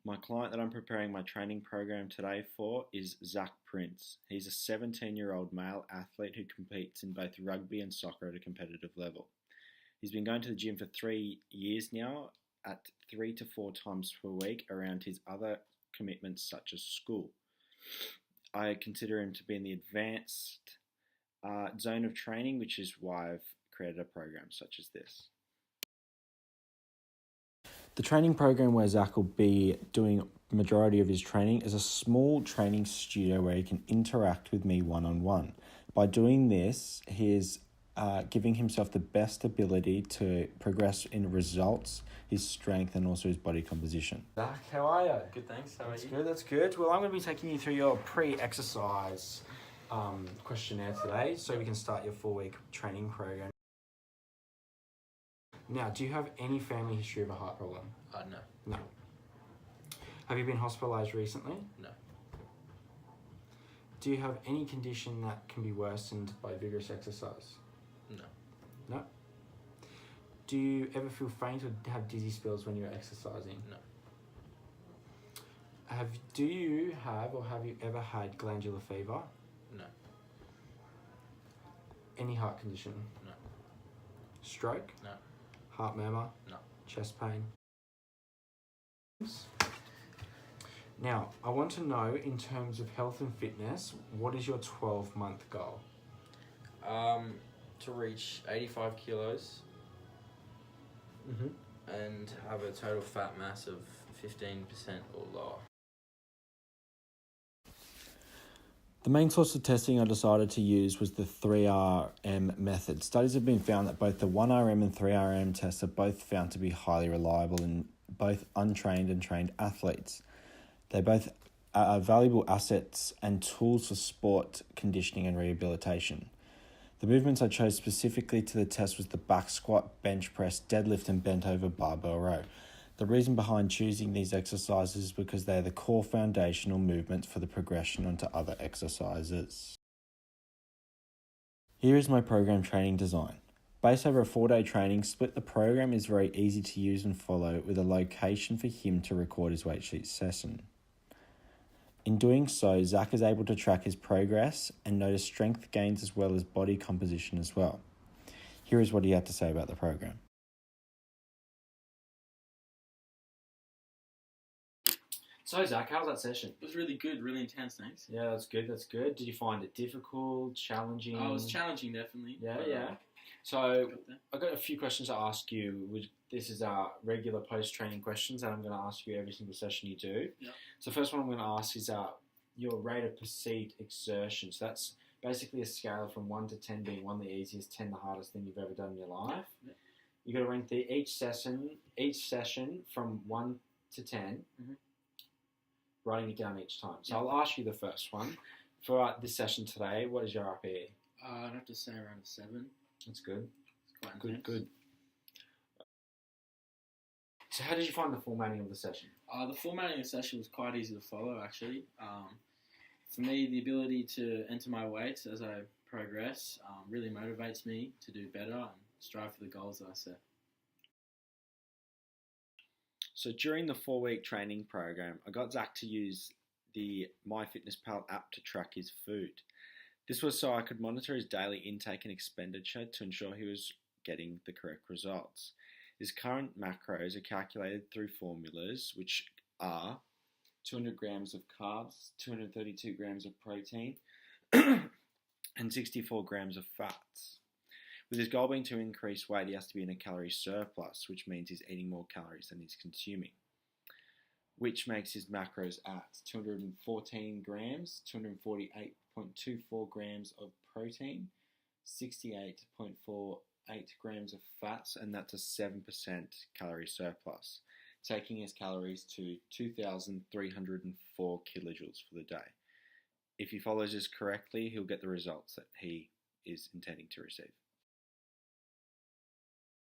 My client that I'm preparing my training program today for is Zach Prince. He's a 17-year-old male athlete who competes in both rugby and soccer at a competitive level. He's been going to the gym for 3 years now at 3 to 4 times per week around his other commitments such as school. I consider him to be in the advanced zone of training, which is why I've created a program such as this. The training program where Zach will be doing majority of his training is a small training studio where he can interact with me one-on-one. By doing this, he is giving himself the best ability to progress in results, his strength, and also his body composition. Zach, how are you? Good, thanks. How are you? Good, that's good. Well, I'm going to be taking you through your pre-exercise questionnaire today so we can start your 4-week training program. Now, do you have any family history of a heart problem? No. No. Have you been hospitalised recently? No. Do you have any condition that can be worsened by vigorous exercise? No. No. Do you ever feel faint or have dizzy spells when you're exercising? No. Do you have or have you ever had glandular fever? No. Any heart condition? No. Stroke? No. Heart murmur? No. Chest pain? Now, I want to know, in terms of health and fitness, what is your 12-month goal? To reach 85 kilos and have a total fat mass of 15% or lower. The main source of testing I decided to use was the 3RM method. Studies have been found that both the 1RM and 3RM tests are both found to be highly reliable in both untrained and trained athletes. They both are valuable assets and tools for sport conditioning and rehabilitation. The movements I chose specifically to the test was the back squat, bench press, deadlift, and bent over barbell row. The reason behind choosing these exercises is because they are the core foundational movements for the progression onto other exercises. Here is my program training design. Based over a 4-day training split, the program is very easy to use and follow, with a location for him to record his weight sheet session. In doing so, Zach is able to track his progress and notice strength gains as well as body composition as well. Here is what he had to say about the program. So Zach, how was that session? It was really good, really intense, thanks. Yeah, that's good, that's good. Did you find it difficult, challenging? Oh, it was challenging, definitely. Yeah. So I've got a few questions to ask you. This is our regular post-training questions that I'm going to ask you every single session you do. Yeah. So first one I'm going to ask is your rate of perceived exertion. So that's basically a scale from 1 to 10 being 1 the easiest, 10 the hardest thing you've ever done in your life. Yeah. You've got to rank each session from 1 to 10, writing it down each time. So I'll ask you the first one. For this session today, what is your RPE? I'd have to say around a 7. That's good. It's quite intense. Good. So how did you find the formatting of the session? The formatting of the session was quite easy to follow, actually. For me, the ability to enter my weights as I progress really motivates me to do better and strive for the goals that I set. So during the 4-week training program, I got Zach to use the MyFitnessPal app to track his food. This was so I could monitor his daily intake and expenditure to ensure he was getting the correct results. His current macros are calculated through formulas, which are 200 grams of carbs, 232 grams of protein, and 64 grams of fats. With his goal being to increase weight, he has to be in a calorie surplus, which means he's eating more calories than he's consuming, which makes his macros at 214 grams, 248.24 grams of protein, 68.48 grams of fats, and that's a 7% calorie surplus, taking his calories to 2,304 kilojoules for the day. If he follows this correctly, he'll get the results that he is intending to receive.